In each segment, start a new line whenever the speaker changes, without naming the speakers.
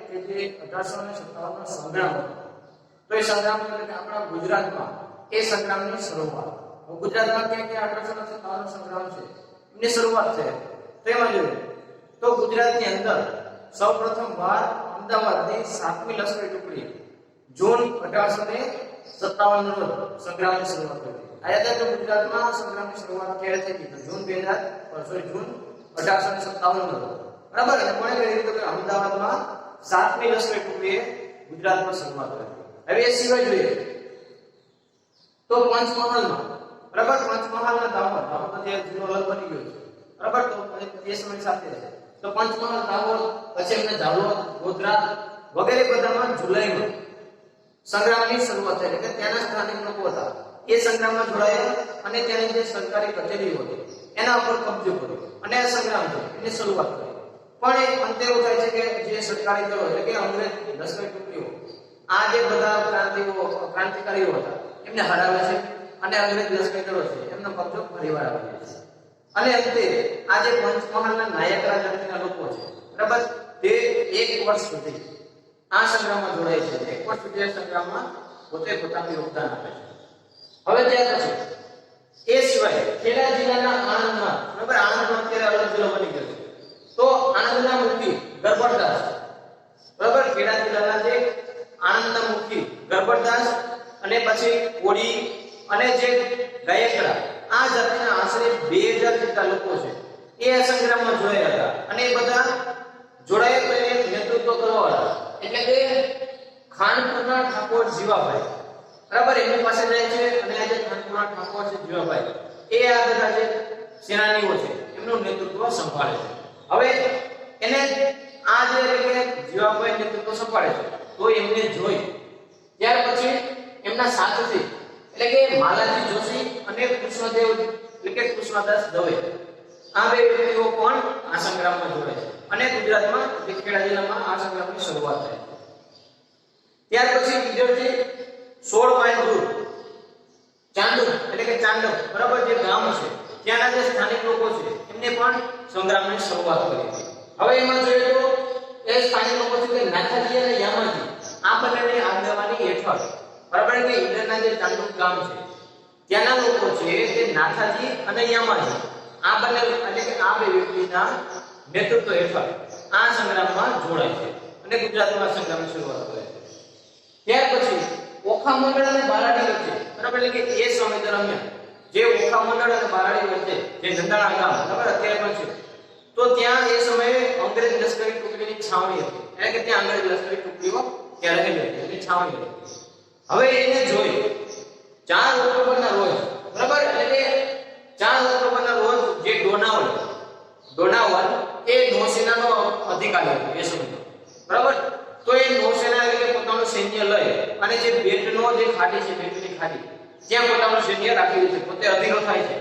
કે જે 1857 નો સંગ્રામ હતો, તો એ સંગ્રામ એટલે કે આપણા ગુજરાતમાં એ સંગ્રામની શરૂઆત. ગુજરાતમાં કે 1857 નો સંગ્રામ છે એની શરૂઆત થઈ. તો એમાં જોઈએ તો ગુજરાતની અંદર સૌપ્રથમ વાર અમદાવાદની 7મી લશ્કરી ટુકડી જૂન 1857 નો સંગ્રામની શરૂઆત કરી. આયા તો ગુજરાતમાં સંગ્રામની શરૂઆત ક્યારે થઈ હતી? જૂન 1857 નો. બરાબર. અને કોણે કરી તો કે અમદાવાદમાં 7મી લશ્કરી ટુકડીએ ગુજરાતમાં શરૂઆત કરી. હવે એ સિવાય જોઈએ તો પંચમહાલમાં, બરાબર, પંચમહાલના દાહોદ જે જૂનો અલગ બની ગયો છે, બરાબર, તો એ સમય સાથે છે. તો પંચમહાલ, દાહોદ, પછી એમને ઝાલોદ, ગોધરા વગેરે બધામાં જુલાઈમાં સંગ્રામની શરૂઆત થઈ. એટલે કે ત્યાંના સ્થાનિક લોકો હતા એ સંગ્રામમાં જોડાયા અને ત્યાંની જે સરકારી કચેરીઓ હતી એના ઉપર કબજો કર્યો અને આ સંગ્રામ થયો એની શરૂઆત કરી. પણ એ અંતે એવું થાય છે કે જે સરકારી દળો એટલે કે અંગ્રેજ લશ્કરી ટુકડીઓ આ જે બધા ક્રાંતિકારીઓ હતા એમને હરાવે છે અને અંગ્રેજ લશ્કરી દળો છે એમનો કબજો ફરીવાર આવી જાય છે. અને અંતે આ જે પંચમહાલના નાયકરા જાતિના લોકો છે, બરાબર, તે 1 વર્ષ સુધી આ સંગ્રામમાં જોડાય છે. 1 વર્ષ સુધી આ સંગ્રામમાં પોતે પોતાનું યોગદાન આપે છે. હવે ત્યાર પછી એ સિવાય ખેડા જિલ્લાના આણંદમાં, બરાબર, આણંદમાં અત્યારે અલગ જિલ્લો બની ગયો છે. તો આણંદના મુખી ગરબડદાસ, બરાબર, ખેડા જિલ્લાના જે આણંદના મુખી ગરબડદાસ અને પછી કોડી અને જે ગાયકડા આ જાતિના આશરે 2000 જેટલા લોકો છે એ આ સંગ્રામમાં જોડાયા હતા. અને એ બધા જોડાયા તો એ નેતૃત્વ કરવાવાળા એટલે કે ખાનપુરના ઠાકોર જીવાભાઈ, બરાબર, એમની પાસે જાય છે અને આ જે ખાનપુરના ઠાકોર છે જીવાભાઈ એ આ બધા જે સેનાનીઓ છે એમનું નેતૃત્વ સંભાળે છે. હવે એને આ જે જીવાભાઈ નેતૃત્વ સંભાળે છે તો એમને જોઈ ત્યાર પછી એમના સાથી એટલે કે માલાજી જોશી અને કૃષ્ણદેવ એટલે કે કૃષ્ણદાસ દવે આ બે વ્યક્તિઓ પણ આ સંગ્રામમાં જોડાય છે અને ગુજરાતમાં ખેડા જિલ્લામાં આ સંગ્રામની શરૂઆત થાય છે. ત્યાર પછી બીજો જે 16 માઇલ દૂર ચાંદુ એટલે કે ચાંદવ, બરાબર, જે ગામ છે ત્યાંના જે સ્થાનિક લોકો છે એમને પણ સંગ્રામની શરૂઆત કરી હતી. હવે એમાં જોઈએ તો એ સ્થાનિક લોકો છે કે નાથાજી અને યામાજી આ બંનેની આગેવાની હેઠળ, બરાબર, કે ઈડરના જે ચાંદુ ગામ છે ત્યાંના લોકો છે તે નાથાજી અને યામાજી આ બંને એટલે કે આ બે વ્યક્તિના નેતૃત્વ હેઠળ આ સંગ્રામમાં જોડાય છે અને ગુજરાતમાં સંગ્રામની શરૂઆત કરે છે. ત્યાર પછી ઓખા મંડળ અને બારાડી વચ્ચે, બરાબર, એટલે કે એ સમય દરમિયાન જે ઓખા મંડળ અને બારાડી વચ્ચે જે નંદાણા ગામ, બરાબર, અત્યારે પણ છે, તો ત્યાં એ સમયે અંગ્રેજ લશ્કરી ટુકડીની છાવણી હતી. એટલે કે ત્યાં અંગ્રેજ લશ્કરી ટુકડીઓ ત્યાં રહેલી હતી, એની છાવણી હતી. હવે એને જોઈ 4 ઓક્ટોબરના રોજ, બરાબર, એટલે કે 4 ઓક્ટોબરના રોજ જે ડોનાવલ એ નૌસેનાનો અધિકારી હતો એ સમયે, બરાબર, તો એ નૌસેના એટલે કે પોતાનું સૈન્ય લઈ અને જે બેટનો જે ખાડી છે બેટની ખાડી ત્યાં પોતાનું સૈન્ય રાખી દીધું છે, પોતે અધીરો થાય છે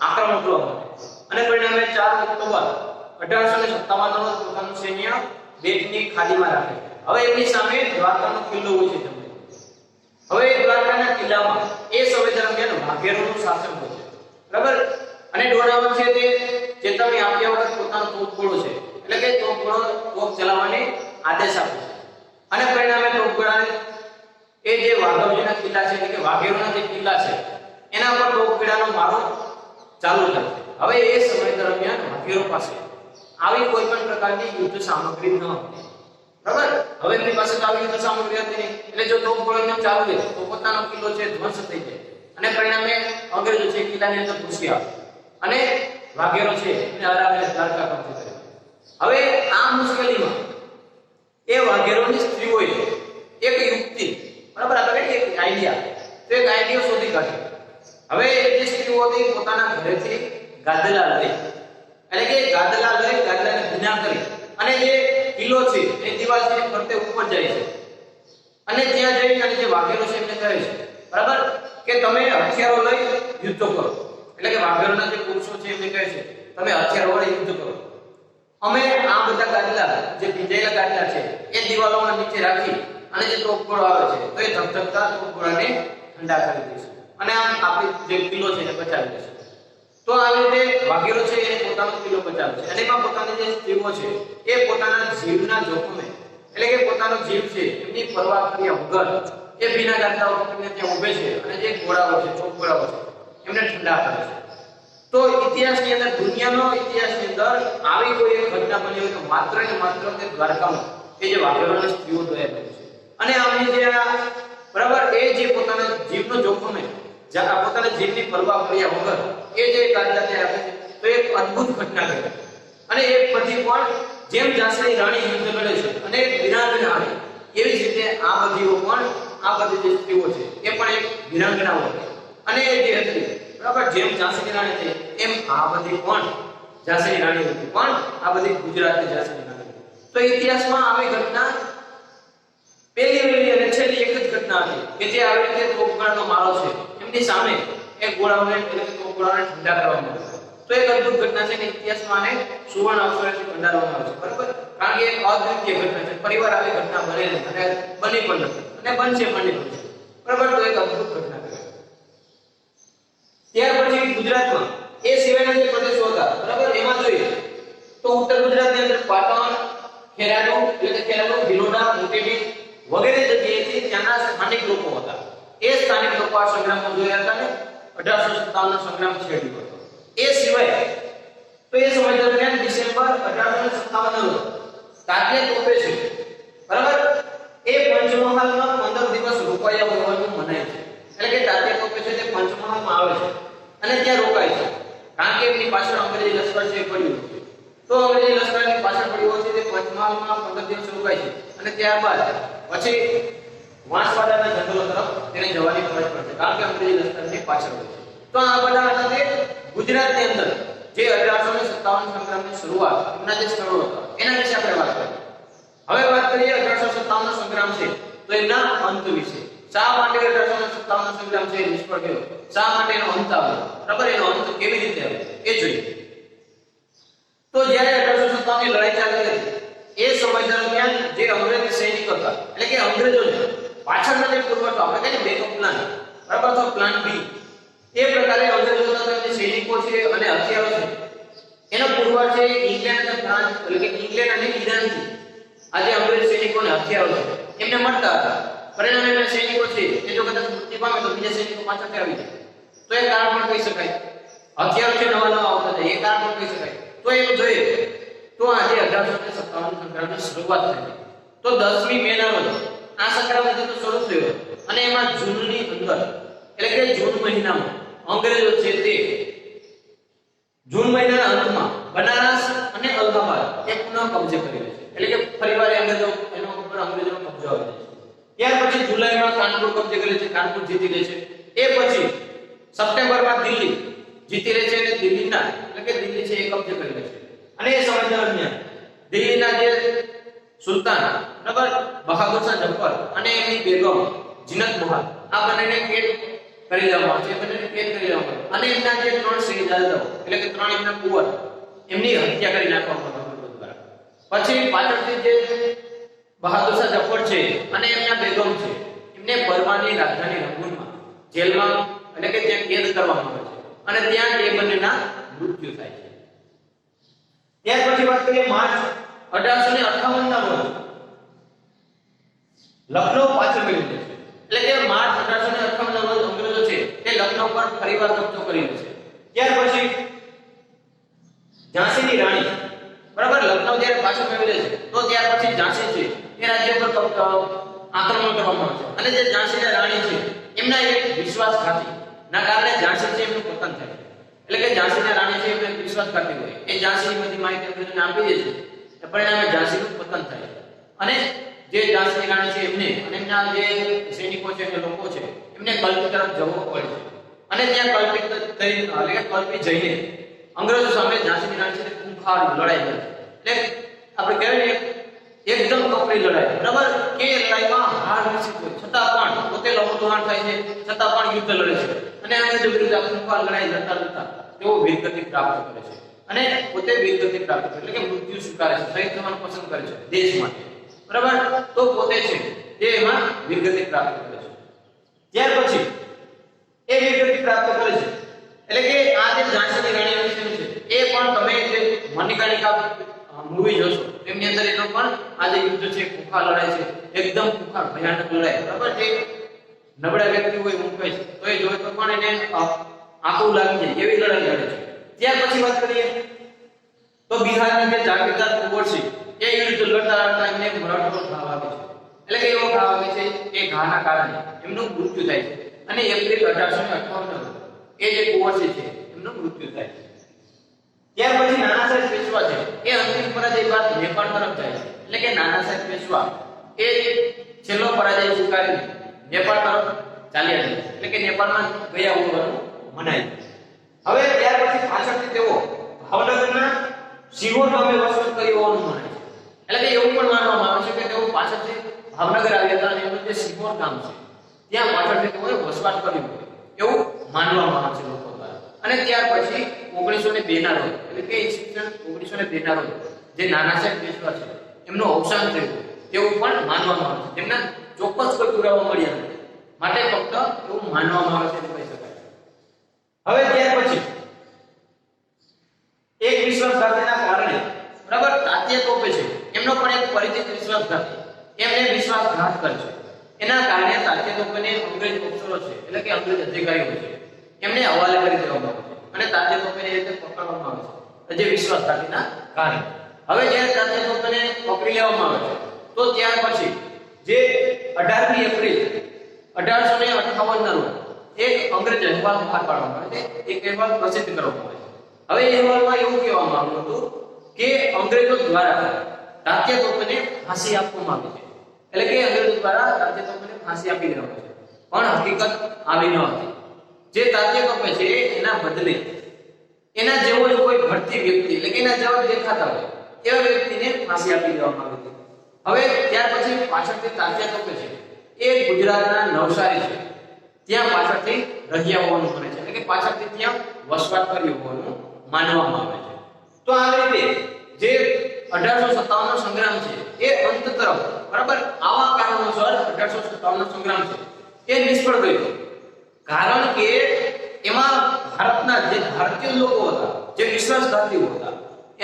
આક્રમણ કરવા માટે. અને પરિણામે 4 ઓક્ટોબર 1857 નો પોતાનું સૈન્ય બેટની ખાડીમાં રાખે છે. હવે એમની સામે દ્વારકાનો કિલ્લો હોય છે તમને. હવે દ્વારકાના કિલ્લામાં એ સમય દરમિયાન વાઘેરોનું શાસન હોય છે, બરાબર, અને ડોનાવલ છે તે ચેતવણી આપ્યા વગર પોતાનો તોપગોળો છે એટલે કે તોપ ચલાવવાની આદેશ આપે છે. અને પરિણામે તોપગોળાને એ જે વાઘોજીના કિલ્લા છે એટલે કે વાઘેરોના જે કિલ્લા છે એના પર તોપગોળાનો મારો ચાલુ થાય છે. હવે એ સમય દરમિયાન વાઘેરો પાસે આવી કોઈ પણ પ્રકારની યુદ્ધ સામગ્રી ન હતી, બરાબર. હવે એમની પાસે આવી યુદ્ધ સામગ્રી હતી નહીં એટલે જો તોપગોળો એમ ચાલુ રહે તો પોતાનો કિલ્લો છે ધ્વંસ થઈ જાય અને પરિણામે અંગ્રેજો છે કિલ્લાની અંદર ઘૂસી આવે અને વાઘેરો છે એને હરાવીને દ્વારકા કબજે કરે. હવે આ મુશ્કેલીમાં એ વાઘેરોની સ્ત્રીઓએ એક યુક્તિ, બરાબર, આપણે એક આઈડિયા શોધી કાઢ્યો. હવે જે સ્ત્રીઓ હતી પોતાના ઘરેથી ગાદલા લઈ ગાદલાને ભીના કરી અને જે કિલ્લો છે એ દિવાલ છે ફરતે ઉપર જાય છે અને ત્યાં જઈ અને જે વાઘેરો છે એમને કહે છે, બરાબર, કે તમે હથિયારો લઈ યુદ્ધ કરો. એટલે કે વાઘેરોના જે પુરુષો છે એમને કહે છે તમે હથિયારો વડે યુદ્ધ કરો. અમે આ બધા ગાદલા જે ભીંજાયેલા ગાદલા છે એ દિવાલોમાં નીચે રાખી અને જે તોપગોળો આવે છે તો એ ધબધબતા તોપગોળાને ઠંડા કરી દઈશું અને આમ આપણી જે કિલ્લો છે એને બચાવી દેશું. તો આવી રીતે વાઘેરો છે એને પોતાનો કિલ્લો બચાવે છે અને એમાં પોતાની જે સ્ત્રીઓ છે એ પોતાના જીવના જોખમે એટલે કે પોતાનો જીવ છે એમની પરવા કર્યા વગર એ ભીના ગાંઠાઓ પકડીને ત્યાં ઊભે છે અને જે ઘોડાઓ છે ચોકઘોડાઓ છે એમને ઠંડા કરે છે. તો ઇતિહાસની અંદર દુનિયાનો ઇતિહાસની અંદર આવી કોઈ એક ઘટના બની હોય તો માત્ર ને માત્ર તે દ્વારકામાં એ જે વાઘેલોની સ્ત્રીઓ દ્વારા બની છે. અને આમની જે બરાબર એ જે પોતાના જીવનો જોખમે પોતાના જીવની પરવા કર્યા વગર એ જે કાઢતા ત્યાં આપે છે તો એક અદ્ભુત ઘટના ઘટે. અને એ પછી પણ જેમ ઝાંસીની રાણી યુદ્ધ લડે છે અને એક વીરાંગના આવે એવી જ રીતે આ બધીઓ પણ આ બધી જે સ્ત્રીઓ છે એ પણ એક વીરાંગનાઓ હતી. અને એ જે હતી બરાબર જેમ ઝાંસીની રાણી હતી એમ આ બધી પણ ઝાંસીની રાણી હતી, પણ આ બધી ગુજરાતની ઝાંસીની રાણી હતી. તો ઇતિહાસમાં આવી ઘટના પહેલી અને છેલ્લી એક જ ઘટના હતી કે જે આવી રીતે તોપખાનાનો માળો છે એમની સામે એક ગોળાઓને એટલે કે તોપખાનાને ઠંડા કરવામાં આવે. તો એક અદ્ભુત ઘટના છે કે ઇતિહાસમાં આને સુવર્ણ અક્ષરથી કંડારવામાં આવે છે, બરાબર? કારણ કે એક અદ્વિતીય ઘટના છે. પરિવાર આવી ઘટના બને અને બની પણ નથી અને બનશે પણ નહીં, બરાબર? તો એક અદ્ભુત ઘટના છે. ત્યાર પછી ગુજરાતમાં એ સિવાયના જે પ્રદેશો હતા, બરાબર, એમાં જોઈએ તો ઉત્તર ગુજરાતની અંદર પાટણ, ખેરાલુ એટલે કે ખેરાલુ, ભિલોડા, મોટેડી વગેરે જગ્યાએથી ત્યાંના સ્થાનિક લોકો હતા. એ સ્થાનિક લોકો આ સંગ્રામમાં જોયા હતા ને 1857 નો સંગ્રામ છેડ્યો હતો. એ સિવાય તો એ સમય દરમિયાન ડિસેમ્બર 1857 નો તાત્યા તોપે છે, બરાબર, એ પંચમહાલમાં 15 દિવસ રોકાયા હોવાનું મનાય છે. એટલે કે તાત્યા તોપે છે તે પંચમહાલમાં આવે છે અને ત્યાં રોકાય છે કારણ કે એમની પાછળ અંગ્રેજી લશ્કર છે પડ્યું છે. તો અંગ્રેજી લશ્કરની પાછળ પડ્યું છે તે પંચમહાલમાં 15 દિવસ રોકાય છે અને ત્યારબાદ પછી વાંસવાડાના જંગલો તરફ તેને જવાની ફરજ પડે છે કારણ કે અંગ્રેજી લશ્કરની પાછળ હોય છે. તો આ બધા હતા તે ગુજરાતની અંદર જે 1857 સંગ્રામની શરૂઆત એમના જે સ્થળો હતા એના વિશે આપણે વાત કરીએ. હવે વાત કરીએ 1857 નો સંગ્રામ છે તો એના અંત વિશે. શા માટે 1857 નો સંગ્રામ છે નિષ્ફળ ગયો? શા માટે એનો અંત આવ્યો? બરાબર, એનો અંત કેવી રીતે આવ્યો એ જોઈએ. તો જ્યારે 1857 ની લડાઈ ચાલી હતી એ સમય દરમિયાન જે અંગ્રેજી સૈનિકો હતા એટલે કે અંગ્રેજોને પાછળનો જે પુરવઠો આપણે કહીએ બેકઅપ પ્લાન, બરાબર, તો પ્લાન બી એ પ્રકારે અંગ્રેજોના જે સૈનિકો છે અને હથિયારો છે એનો પુરવઠો છે ઇંગ્લેન્ડ અને ફ્રાન્સ એટલે કે ઇંગ્લેન્ડ અને ઈરાનથી આ જે અંગ્રેજ સૈનિકોને હથિયારો છે એમને મળતા હતા. પરિણામે એમના સૈનિકો છે એ જો કદાચ મૃત્યુ પામે તો બીજા સૈનિકો પાછળથી આવી જાય તો એ કારણ પણ કહી શકાય. હથિયારો છે નવા નવા આવતા જાય એ કારણ પણ કહી શકાય. તો એમ જોઈએ તો આજે 1857 સંગ્રામની શરૂઆત થઈ. તો 10મી મે ના રોજ આ સંગ્રામ તો શરૂ થયો અને એમાં જૂનની અંદર એટલે કે જૂન મહિનામાં અંગ્રેજો છે તે જૂન મહિનાના અંતમાં બનારસ અને અલ્હાબાદ એ પુનઃ કબજે કરી લે છે. એટલે કે ફરીવાર અંગ્રેજો એનો ઉપર અંગ્રેજોનો કબજો આવી જાય છે. ત્યાર પછી જુલાઈમાં કાનપુર કબજે કરે છે, કાનપુર જીતી લે છે. એ પછી સપ્ટેમ્બરમાં દિલ્હી જીતી લે છે અને દિલ્હીના એટલે કે દિલ્હી છે એ કબજે કરી લે છે. અને એ સમય દરમિયાન દિલ્હીના જે સુલતાન, બરાબર, બહાદુર શાહ જફર અને એમની બેગમ જીનત મહાલ આ બંનેને કેદ કરી લેવામાં આવે છે. બંનેને કેદ કરી લેવામાં આવે અને એમના જે 3 શહીદાઓ એટલે કે 3 એમના કુંવર એમની હત્યા કરી નાખવામાં આવે દ્વારા. પછી પાછળથી જે બહાદુર શાહ જફર છે અને એમના બેગમ છે એમને બર્માની રાજધાની રંગૂનમાં જેલમાં એટલે કે ત્યાં કેદ કરવામાં આવે છે અને ત્યાં એ બંનેના મૃત્યુ થાય છે. ત્યાર પછી વાત કરીએ માર્ચ 1858 ના રોજ લખનઉ પાછળ મેળવી લે છે. એટલે કે માર્ચ 1858 ના રોજ અંગ્રેજો છે તે લખનઉ પર ફરીવાર કબજો કરી લે છે. ત્યાર પછી ઝાંસીની રાણી, બરાબર, લખનઉ જ્યારે પાછળ મેળવી લે છે તો ત્યાર પછી ઝાંસી છે એ રાજ્ય પર આક્રમણ કરવામાં આવે છે અને જે ઝાંસીના રાણી છે એમના એક વિશ્વાસઘાતી ના કારણે ઝાંસી છે એમનું પતન થાય છે. એટલે કે ઝાંસીના રાણી છે એમને વિશ્વાસઘાતી હોય એ ઝાંસીની બધી માહિતી અંગ્રેજોને આપી દે છે. પરિણામે ઝાંસીનું પતન થાય છે અને જે ઝાંસીની રાણી છે એમને અને એમના જે સૈનિકો છે અને લોકો છે એમને કલ્પી તરફ જવું પડે છે અને ત્યાં કલ્પી જઈને અંગ્રેજો સામે ઝાંસીની રાણી છે ખૂંખાર લડાઈ લડે છે. એટલે આપણે કહેવાય ને એકદમ કપરી લડાઈ, બરાબર, કે લડાઈમાં હાર નિશ્ચિત હોય છતાં પણ પોતે લહુદુહાણ થાય છે છતાં પણ યુદ્ધ લડે છે અને અંગ્રેજો વિરુદ્ધ ખૂંખાર લડાઈ લડતા તેઓ વીરગતિ પ્રાપ્ત કરે છે અને પોતે વીરગતિ પ્રાપ્ત કરે એટલે કે મૃત્યુ સ્વીકારે છે, શહીદ થવાનું પસંદ કરે છે દેશ માટે, બરાબર. તો પોતે છે જે એમાં વીરગતિ પ્રાપ્ત કરે છે. ત્યાર પછી એ વીરગતિ પ્રાપ્ત કરે છે એટલે કે આ જે ઝાંસીની રાણી વિશે છે એ પણ તમે જે મૂવી જોશો એમની અંદર એનો પણ આ જે યુદ્ધ છે, કુખા લડાઈ છે, એકદમ કુખા ભયાનક લડાઈ, બરાબર, જે નબળા વ્યક્તિ હોય મૂકે છે તો એ જોઈ તો પણ એને આંખું લાગી જાય એવી લડાઈ લડે છે. ત્યાર પછી વાત કરીએ તો બિહારના જે જાગીરદાર કુંવર છે એ યુદ્ધ લડતા લડતા એમને મરણનો ઘાવ આવે છે. એટલે કે એવો ઘાવ આવે છે એ ઘાના કારણે એમનું મૃત્યુ થાય છે અને એપ્રિલ 1858 એ જે કુંવર છે એમનું મૃત્યુ થાય છે. ત્યાર પછી નાના સાહેબ પેશવા છે એ અંતિમ પરાજય બાદ નેપાળ તરફ જાય છે. એટલે કે નાના સાહેબ પેશવા એ છેલ્લો પરાજય સ્વીકારી નેપાળ તરફ ચાલ્યા જાય, એટલે કે નેપાળમાં ગયા હોવાનું મનાય. હવે ત્યાર પછી પાછળથી તેઓ ભાવનગરના સિહોર ગામે વસવાટ કર્યો હોવાનું મનાય છે. એટલે કે એવું પણ માનવામાં આવે છે કે તેઓ પાછળથી ભાવનગર આવ્યા હતા અને એમનું જે સિહોર ગામ છે ત્યાં પાછળથી તેઓએ વસવાટ કર્યો એવું માનવામાં આવે છે લોકો દ્વારા. અને ત્યાર પછી 1902 ના રોજ, એટલે કે ઈસવીસન 1902 ના રોજ જે નાના સાહેબ પેશવા છે એમનું અવસાન થયું તેવું પણ માનવામાં આવે છે. તેમના ચોક્કસ કોઈ પુરાવા મળ્યા નથી, માટે ફક્ત એવું માનવામાં આવે છે કહી શકાય. હવે ત્યાર પછી એક વિશ્વાસઘાતીના કારણે, બરાબર, તાત્યા તોપે છે એમનો પણ એક પરિચિત વિશ્વાસઘાતી એમને વિશ્વાસઘાત કરે છે. એના કારણે તાત્યા તોપેને અંગ્રેજ અફસરો છે, એટલે કે અંગ્રેજ અધિકારીઓ છે એમને હવાલે કરી દેવામાં આવે છે અને તાત્યા તોપેને રીતે પકડવામાં આવે છે જે વિશ્વાસઘાતીના કારણે. હવે જ્યારે તાત્યા તોપેને પકડી લેવામાં આવે છે તો ત્યાર પછી જે 18મી એપ્રિલ 1858 ના રોજ એક અંગ્રેજ અહેવાલ બહાર પાડવામાં આવે છે. એક અહેવાલ પ્રસિદ્ધ કરવામાં આવે છે. હવે એ અહેવાલમાં એવું કહેવામાં આવ્યું હતું કે અંગ્રેજો દ્વારા તાત્યા તોપેને ફાંસી આપવામાં આવી છે. એટલે કે અંગ્રેજો દ્વારા તાત્યા તોપેને ફાંસી આપી દેવામાં આવે છે, પણ હકીકત આવી ન હતી. જે તાત્યા તોપે છે એના બદલે એના જેવો જ કોઈ ભરતી વ્યક્તિ, એટલે કે એના જેવા દેખાતા હોય એવા વ્યક્તિને ફાંસી આપી દેવામાં આવી હતી. હવે ત્યાર પછી પાછળથી તાત્યા તોપે છે એ ગુજરાતના નવસારી છે ત્યાં પાછળથી રહ્યા હોવાનું મને છે, એટલે કે પાછળથી ત્યાં વસવાટ કર્યો હોવાનું માનવામાં આવે છે. તો આ રીતે જે 1857 નો સંગ્રામ છે એ અંત તરફ, બરાબર, આવા કારણોસર 1857 નો સંગ્રામ છે એ નિષ્ફળ ગયો. કારણ કે એમાં ભારતના જે ભારતીય લોકો હતા, જે વિશ્વાસઘાતીઓ હતા,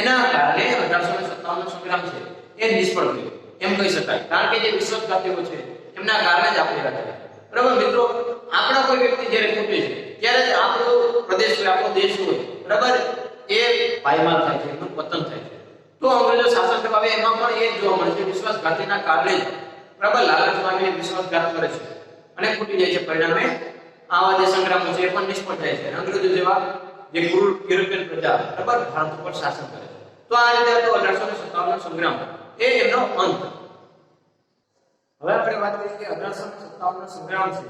એના કારણે 1857 નો સંગ્રામ છે એ નિષ્ફળ ગયો એમ કહી શકાય. કારણ કે જે વિશ્વાસઘાતીઓ છે એમના કારણે જ આપણે હતા. બરાબર મિત્રો, આપણા કોઈ વ્યક્તિ જ્યારે ખૂટે છે ત્યારે જ આપણો પ્રદેશ હોય, આપણો દેશ હોય, બરાબર, એ પાયમાલ થાય છે, એનું પતન થાય છે. તો અંગ્રેજો શાસન કરવા એમાં પણ એ જોવા મળે છે વિશ્વાસઘાતીના કારણે જ, બરાબર, લાલચમાં આવીને વિશ્વાસઘાત કરે છે અને ખૂટી જાય છે. પરિણામે આવા જે સંગ્રામો છે એ પણ નિષ્ફળ જાય છે. અંગ્રેજો જેવા જે ક્રૂર યુરોપિયન પ્રજા, બરાબર, ભારત ઉપર શાસન કરે છે. તો આ રીતે હતો 1857 નો સંગ્રામ એ એમનો અંત. હવે આપણે વાત કરીએ કે 1857 નો સંગ્રામ છે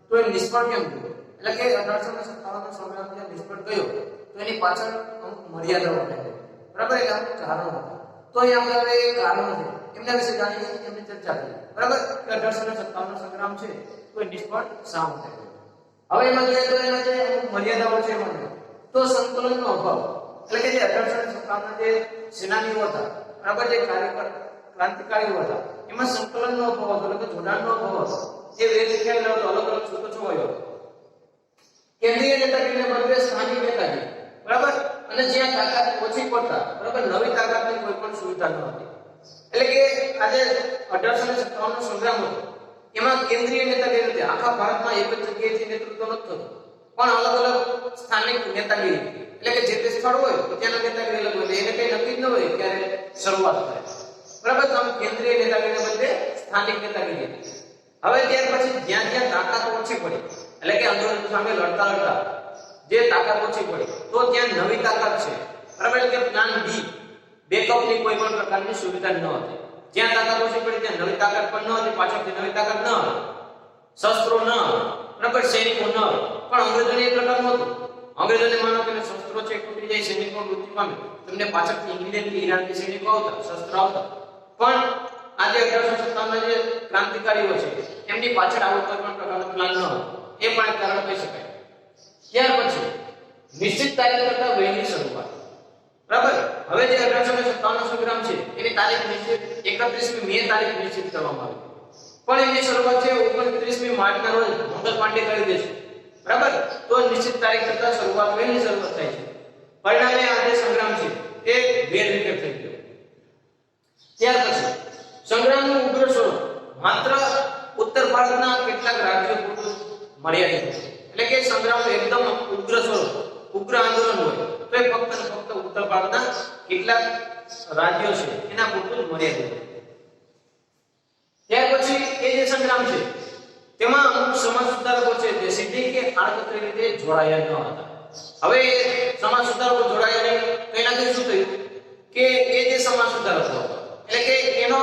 તો એ નિષ્ફળ કેમ ગયો? એટલે કે 1857 નો સંગ્રામ જે નિષ્ફળ ગયો તો એની પાછળ અમુક મર્યાદાઓ હતી, બરાબર, એટલે અમુક કારણો હતા. તો અહીંયા આપણે હવે કારણો છે એમના વિશે જાણીએ, એમની ચર્ચા કરીએ, બરાબર, કે 1857 નો સંગ્રામ છે તો એ નિષ્ફળ શા માટે ગયો? હવે એમાં જોઈએ તો એમાં જે અમુક મર્યાદાઓ છે એમાં તો સંતુલનનો અભાવ, એટલે કે જે 1857 ના જે સેનાનીઓ હતા, બરાબર, જે ક્રાંતિકારીઓ હતા, એમાં સંકલનનો અભાવ હતો, એટલે કે જોડાણનો અભાવ હતો. જે વેરવિખેરાયેલો હતો, અલગ અલગ છૂટોછવાયો હતો. કેન્દ્રીય નેતાગીરીને બદલે સ્થાનિક નેતાગીરી, બરાબર, અને જ્યાં તાકાત ઓછી પડતા, બરાબર, નવી તાકાતની કોઈ પણ સુવિધા ન હતી. એટલે કે આજે 1857 નો સંગ્રામ હતો એમાં કેન્દ્રીય નેતાગીરી હતી, આખા ભારતમાં એક જ જગ્યાએથી નેતૃત્વ નહોતું થતું, પણ અલગ અલગ સ્થાનિક નેતાગીરી, એટલે કે જે તે સ્થળ હોય તો ત્યાંના નેતાગીરી અલગ હોય, એને કઈ નક્કી જ ન હોય ક્યારે શરૂઆત થાય, બરાબર. તો આમ કેન્દ્રીય નેતાગીરીને બદલે સ્થાનિક નેતાગીરી હતી. હવે ત્યાર પછી જ્યાં જ્યાં તાકાત ઓછી પડી, એટલે કે અંગ્રેજો સામે લડતા લડતા જે તાકાત ઓછી પડી તો ત્યાં નવી તાકાત છે, બરાબર, એટલે કે પ્લાન બી, બેકઅપની કોઈ પણ પ્રકારની સુવિધા ન હતી. જ્યાં તાકાત ઓછી પડી ત્યાં નવી તાકાત પણ ન હતી, પાછળથી નવી તાકાત ન હતી, શસ્ત્રો ન, બરાબર, સૈનિકો ન, પણ અંગ્રેજોને એ પ્રકારનું હતું. અંગ્રેજોને માનો કે શસ્ત્રો છે ખૂટી જાય, સૈનિકો મૃત્યુ પામે, તમને પાછળથી ઇંગ્લેન્ડથી, ઈરાનથી સૈનિકો આવતા, શસ્ત્ર આવતા, પણ આજે 1857 ના જે ક્રાંતિકારીઓ છે એમની પાછળ આવો કોઈ પણ પ્રકારનો પ્લાન ન હતો, એ પણ એક કારણ કહી શકાય. ત્યાર પછી નિશ્ચિત તારીખ કરતા વહેલી શરૂઆત, બરાબર. હવે જે 1857 નો સંગ્રામ છે એની તારીખ નિશ્ચિત 31મી મે તારીખ નિશ્ચિત કરવામાં આવી, પણ એની શરૂઆત છે 29મી માર્ચના રોજ મંગલ પાંડે કરી દે છે, બરાબર. તો નિશ્ચિત તારીખ કરતા શરૂઆત વહેલી શરૂઆત થાય છે. પરિણામે આ જે સંગ્રામ છે એ વેરવિખેર થઈ ગયો. ત્યાર પછી સંગ્રામનું ઉગ્ર સ્વરૂપ માત્ર ઉત્તર ભારતના કેટલાક રાજ્યો પૂરતું મર્યાદિત છે. એટલે કે સંગ્રામનું એકદમ ઉગ્ર સ્વરૂપ, ઉગ્ર આંદોલન હોય તો એ ફક્ત ને ફક્ત ઉત્તર ભારતના કેટલાક રાજ્યો છે એના પૂરતું જ મર્યાદિત છે. ત્યાર પછી એ જે સંગ્રામ છે તેમાં અમુક સમાજ સુધારકો છે જે સીધી કે આડકતરી રીતે જોડાયા ન હતા. હવે સમાજ સુધારકો જોડાયા નહીં તો એનાથી શું થયું કે એ જે સમાજ સુધારકો હતા એટલે કે એનો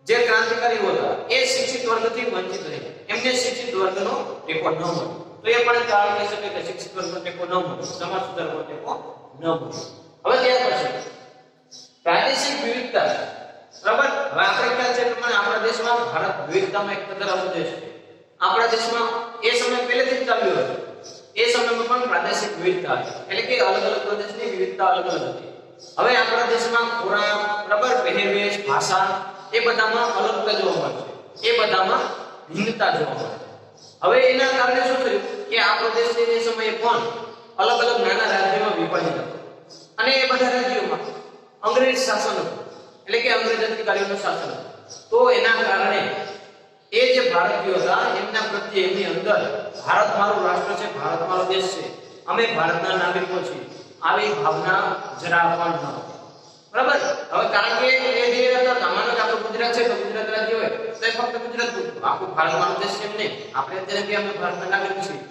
જે ક્રાંતિકારીઓ હતા એ શિક્ષિત વર્ગથી વંચિત રહ્યા, એમને શિક્ષિત વર્ગનો ટેકો ન મળ્યો. તો એ પણ કારણ કહી શકે કે શિક્ષિત વર્ગનો ટેકો ન મળ્યો, સમાજ સુધારકોનો ટેકો ન મળ્યો. હવે ત્યાર પછી પ્રાદેશિક વિવિધતા, બરાબર. હવે આપણે ખ્યાલ છે પ્રમાણે આપણા દેશમાં ભારત વિવિધતામાં એક ધરાવતો દેશ છે. આપણા દેશમાં એ સમય પહેલેથી જ ચાલ્યો હતો. એ સમયમાં પણ પ્રાદેશિક વિવિધતા હતી, એટલે કે અલગ અલગ પ્રદેશની વિવિધતા અલગ અલગ હતી. હવે આપણા દેશમાં ખોરાક, બરાબર, પહેરવેશ, ભાષા એ બધામાં અલગતા જોવા મળે છે, એ બધામાં ભિન્નતા જોવા મળે છે. હવે એના કારણે શું થયું કે આ પ્રદેશ તે સમયે પણ અલગ અલગ નાના રાજ્યોમાં વિભાજિત હતો અને એ બધા રાજ્યોમાં અંગ્રેજ શાસન હતું, એટલે કે અંગ્રેજ અધિકારીઓનું શાસન હતું. તો એના કારણે એ જે ભારતીયો હતા એમના પ્રત્યે એમની અંદર ભારત મારું રાષ્ટ્ર છે, ભારત મારો દેશ છે, અમે ભારતના નાગરિકો છીએ, આવી ભાવના જરા પણ ન હતી. બરાબર. હવે કારણ કે એ જે હતા માનો કે આપણું ગુજરાત છે તો ગુજરાત રાજ્ય હોય તો એ ફક્ત ગુજરાત પૂરતું, આખું ભારત મારો દેશ છે એમ નહીં. આપણે અત્યારે બી અમે ભારતના નાગરિક છીએ,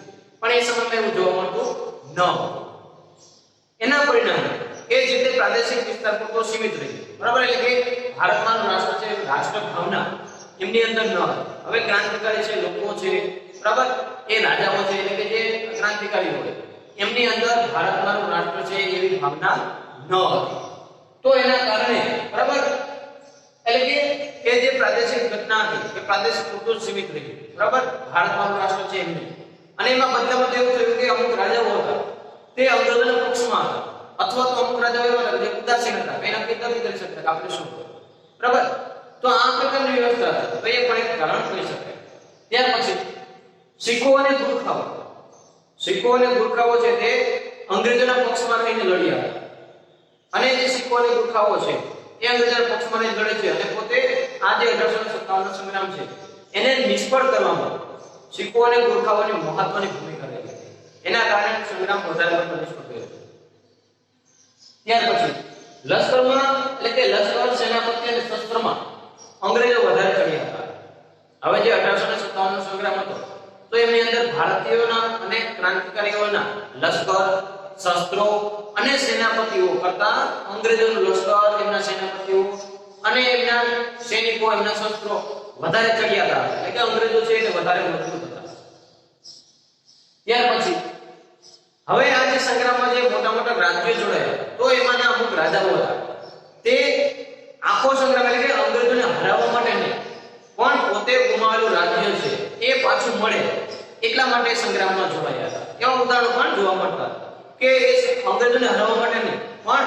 પણ એ સમયમાં એવું જોવા મળતું ન હતું. એના પરિણામે એ જે તે પ્રાદેશિક વિસ્તાર પૂરતો સીમિત રહ્યો. બરાબર. એટલે કે ભારત મારું રાષ્ટ્ર છે, રાષ્ટ્ર ભાવના એમની અંદર ન હતી. હવે ક્રાંતિકારી છે, લોકો છે, બરાબર, એ રાજાઓ છે, એટલે કે જે ક્રાંતિકારીઓ હોય એમની અંદર ભારત મારું રાષ્ટ્ર છે એવી ભાવના ન હતી. તો એના કારણે, બરાબર, એટલે કે એ જે પ્રાદેશિક ઘટના હતી એ પ્રાદેશિક પૂરતું સીમિત રહી, બરાબર, ભારત મારું રાષ્ટ્ર છે એમની. અને એમાં બદલામાં એવું થયું કે અમુક રાજાઓ હતા તે અંગ્રેજોના પક્ષમાં હતા, અથવા તો અમુક રાજાઓ એવા હતા જે ઉદાસીન હતા, કઈ નક્કી નથી કરી શકતા કે આપણે શું કરવું, બરાબર. તો આ પ્રકારની વ્યવસ્થા હતી, તો એ પણ એક કારણ કહી શકાય. ત્યાર પછી શીખો અને ગુરખાઓ, શીખો અને ગુરખાઓ છે તે અંગ્રેજોના પક્ષમાં રહીને લડ્યા હતા. અને જે શીખો અને ગુરખાઓ છે એ અંગ્રેજોના પક્ષમાં રહીને લડે છે અને પોતે આ જે 1857 નો સંગ્રામ છે એને નિષ્ફળ કરવામાં શીખો અને ગુરખાઓની મહત્વની ભૂમિકા રહી હતી. એના કારણે સંગ્રામ વધારે પડતો નિષ્ફળ ગયો. ત્યાર પછી લશ્કરમાં, એટલે કે લશ્કર, સેનાપતિ અને શસ્ત્રમાં અંગ્રેજો વધારે ચડ્યા હતા. હવે જે 1857 નો સંગ્રામ હતો તો એની અંદર ભારતીયોના અને ક્રાંતિકારીઓના લશ્કર, શસ્ત્રો અને સેનાપતિઓ કરતા અંગ્રેજોનું લશ્કર, એમના સેનાપતિઓ અને એમના સૈનિકો, એમના શસ્ત્રો વધારે ચડ્યા હતા. એટલે કે અંગ્રેજો છે એ વધારે મજબૂત હતા. ત્યાર પછી હવે આ જે સંગ્રામમાં જે મોટા મોટા રાજ્યો જોડાયા તો એમાંના અમુક રાજાઓ હતા તે આખો સંગ્રામ, એટલે કે અંગ્રેજોને હરાવવા માટે નહીં પણ પોતે ગુમાવેલું રાજ્ય છે એ પાછું મળે એટલા માટે સંગ્રામમાં જોડાયા હતા. એવા ઉદાહરણો પણ જોવા મળતા કે અંગ્રેજોને હરાવવા માટે નહીં પણ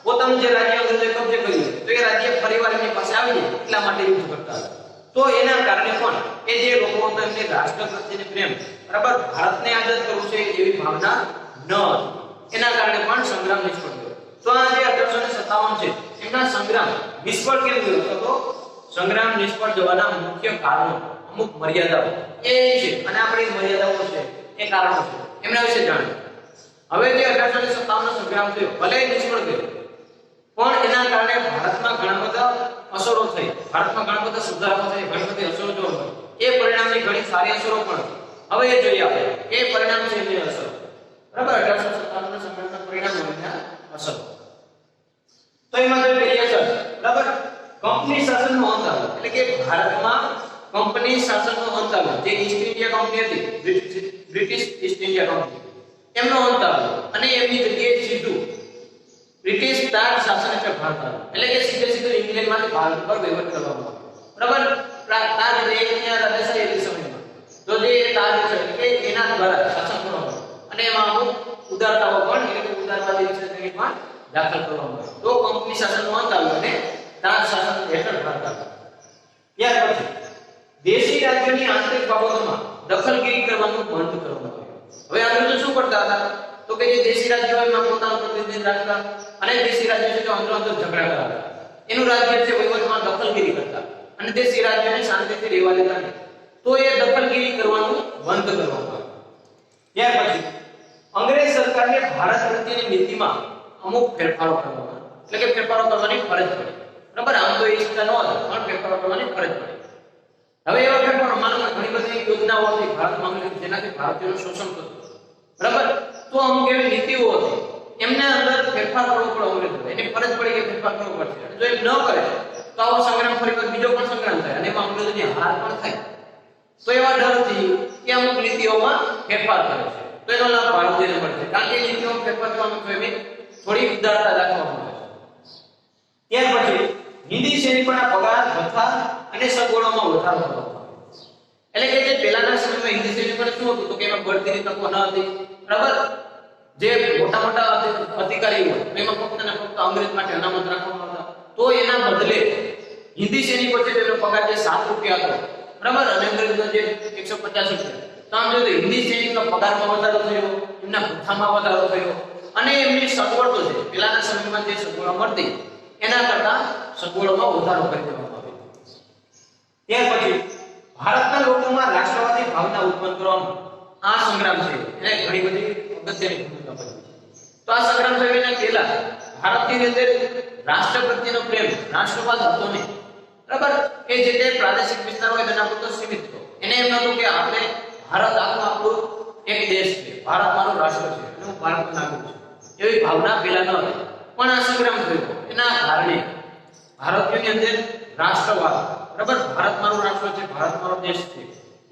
પોતાનું જે રાજ્ય અંગ્રેજોએ કબજે કર્યું તો એ રાજ્ય ફરીવાર એમની પાસે આવી જાય એટલા માટે યુદ્ધ કરતા હતા. તો એના કારણે પણ એ જે લોકો હતા એમને રાષ્ટ્ર પ્રત્યેનો પ્રેમ, બરાબર, ભારતને આઝાદ કરવું છે એવી ભાવના ન હતી. એના કારણે પણ સંગ્રામ નિષ્ફળ ગયો. તો આ જે 1857 છે એમના સંગ્રામ નિષ્ફળ કેમ ગયો? તો સંગ્રામ નિષ્ફળ જવાના મુખ્ય કારણો, અમુક મર્યાદાઓ એ છે અને આપણી મર્યાદાઓ છે એ કારણો છે, એમના વિશે જાણીએ. હવે જે 1857 નો સંગ્રામ થયો ભલે નિષ્ફળ ગયો પણ એના કારણે ભારતમાં ઘણા બધા અસરો થઈ, ભારતમાં ઘણા બધા સુધારાઓ થઈ, ઘણી બધી અસરો જોવા મળી. એ પરિણામની ઘણી સારી અસરો પણ હતી. હવે એ જોઈએ આપણે એ પરિણામ છે એની અસર, બરાબર. 1857 ના સંગ્રામના પરિણામોના અસર તો એમાં જે પહેલી અસર, બરાબર, કંપની શાસનનો અંત આવ્યો. એટલે કે ભારતમાં કંપની શાસનનો અંત આવ્યો. જે ઈસ્ટ ઇન્ડિયા કંપની હતી, બ્રિટિશ ઈસ્ટ ઇન્ડિયા કંપની, એમનો અંત આવ્યો અને એમની જગ્યાએ સીધું બ્રિટિશ તાજ શાસન હેઠળ ભારત આવ્યું. એટલે કે સીધે સીધું ઇંગ્લેન્ડમાંથી ભારત પર વહીવટ કરવામાં આવ્યો, બરાબર. તાજ એટલે રાજાશાહી સમયમાં તો જે તાજ છે કે એના દ્વારા શાસન કરવામાં આવ્યું અને એમાં અમુક ઉદારતાઓ પણ, એટલે કે ઉદારવાદી વિચારસરણી પણ દાખલ કરવામાં આવી. તો કંપની શાસનનો અંત આવ્યો અને તાજ શાસન હેઠળ ભારત આવ્યું. ત્યાર પછી દેશી રાજ્યોની આંતરિક બાબતોમાં દખલગીરી કરવાનું બંધ કરવામાં આવ્યું. હવે અંગ્રેજો શું કરતા હતા તો કે જે દેશી રાજ્યો એમાં પોતાનું પ્રતિનિધિત્વ રાખતા અને દેશી રાજ્યો છે તો અંદરો અંદર ઝઘડા કરતા. એનું રાજ્ય છે વહીવટમાં દખલગીરી કરતા અને દેશી રાજ્યને શાંતિથી રહેવા દેતા નહીં. તો એ દખલગીરી કરવાનું બંધ કરવામાં આવ્યું. ત્યાર પછી અંગ્રેજ સરકારને ભારત પ્રત્યેની નીતિમાં અમુક ફેરફારો કરવામાં, એટલે કે ફેરફારો કરવાની ફરજ પડી. બરાબર, આમ તો એ ઈચ્છતા ન હતા પણ ફેરફારો કરવાની ફરજ પડી. હવે એવા ફેરફારો માનો કે ઘણી બધી યોજનાઓ હતી ભારતમાં જેનાથી ભારતીયોનું શોષણ થતું. બરાબર, તો અમુક એવી નીતિઓ હતી એમના અંદર ફેરફાર કરવો પડે અંગ્રેજો, એની ફરજ પડી કે ફેરફાર કરવો પડશે. જો એ ન કરે તો આવો સંગ્રામ ફરીવાર બીજો પણ સંગ્રામ થાય અને એમાં અંગ્રેજોની હાર પણ થાય. તો એવા ડરથી કે અમુક નીતિઓમાં ફેરફાર કરે છે. તો એનો લાભ ભારતીયને મળે છે કારણ કે એ નીતિઓમાં ફેરફાર કરવામાં તો એવી થોડી ઉદારતા દાખવવામાં આવે છે. ત્યાર પછી હિન્દી સૈનિકોના પગાર, ભથ્થા અને સગવડોમાં વધારો કરવામાં આવ્યો. એટલે કે જે પહેલાના સમયમાં હિન્દી સૈનિકોને શું હતું તો કે એમાં બઢતીની તકો ન હતી. બરાબર, જે મોટા મોટા અધિકારીઓ એમાં ફક્ત ને ફક્ત અંગ્રેજ માટે અનામત રાખવામાં આવતા. તો એના બદલે હિન્દી સૈનિકો છે તેનો પગાર જે 7 રૂપિયા હતો, બરાબર, અને અંગ્રેજનો જે 150 રૂપિયા. તો આમ જો હિન્દી સૈનિકનો પગારમાં વધારો થયો, એમના ભથ્થામાં વધારો થયો અને એમની સગવડો છે પહેલાના સમયમાં જે સગવડો મળતી એના કરતા સગવડોમાં વધારો કરી દેવામાં આવ્યો. ત્યાર પછી ભારતના લોકોમાં રાષ્ટ્રવાદી ભાવના ઉત્પન્ન કરવાનો આ સંગ્રામ છે એને ઘણી બધી અગત્યની ભૂમિકા ભજવી. તો આ સંગ્રામ થવાના પહેલા ભારતની અંદર રાષ્ટ્ર પ્રત્યેનો પ્રેમ, રાષ્ટ્રવાદ હતો નહીં. બરાબર, એ જે તે પ્રાદેશિક વિસ્તાર હોય તેના પૂરતો સીમિત હતો. એને એમ નહોતું કે આપણે ભારત આખું આપણું એક દેશ છે, ભારત મારું રાષ્ટ્ર છે અને હું ભારતનો નાગરિક છું, એવી ભાવના પહેલા ન હતી. પણ આ સંગ્રામ થયો એના કારણે ભારતીયોની અંદર રાષ્ટ્રવાદ, બરાબર, ભારત મારું રાષ્ટ્ર છે, ભારત મારો દેશ છે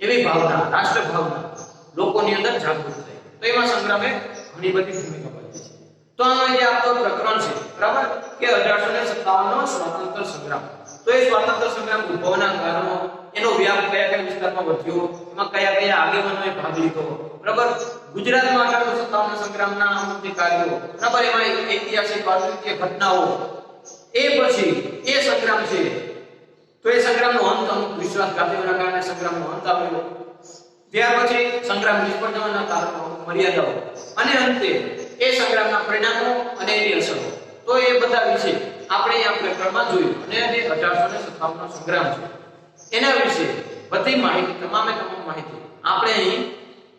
એવી ભાવના, રાષ્ટ્ર ભાવના લોકોની અંદર જાગૃત થઈ. તો એમાં સંગ્રામે ઘણી બધી ભૂમિકા ભજવી છે. તો આમાં જે આપણો પ્રકરણ છે, બરાબર, કે 1857 નો સ્વાતંત્ર્ય સંગ્રામ. તો એ સ્વાતંત્ર્ય સંગ્રામ ઉદ્ભવના કારણો, એનો વ્યાપ કયા કયા વિસ્તારમાં વધ્યો, એમાં કયા કયા આગેવાનોએ ભાગ લીધો, બરાબર, ગુજરાતમાં 1857 સંગ્રામના અમુક જે કાર્યો, બરાબર, એમાં ઐતિહાસિક વાસ્તવિક ઘટનાઓ, એ પછી એ સંગ્રામ છે. તો એ સંગ્રામનો અંત અમુક વિશ્વાસઘાતીઓના કારણે સંગ્રામનો અંત આવ્યો. ત્યાર પછી સંગ્રામ નિષ્ફળ જવાના કારણો, મર્યાદાઓ અને અંતે એ સંગ્રામના પરિણામો અને એની અસરો. તો એ બધા વિશે આપણે આ પ્રકરણમાં જોયું અને જે 1857 નો સંગ્રામ છે એના વિશે બધી માહિતી, તમામ માહિતી આપણે અહીં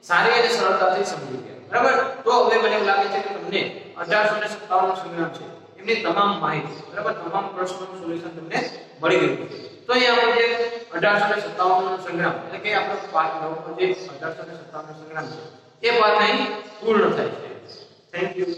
સારી અને સરળતાથી સમજી ગયા. બરાબર, તો હવે મને એવું લાગે છે કે તમને 1857 નો સંગ્રામ છે એમની તમામ માહિતી, બરાબર, તમામ પ્રશ્નોનું સોલ્યુશન તમને મળી ગયું છે. તો અહીં આપણે જે 1857 નો સંગ્રામ એટલે કે આપણો પાઠ 9 જે 1857 નો સંગ્રામ છે એ પાઠ અહીં પૂર્ણ થાય છે. Thank you.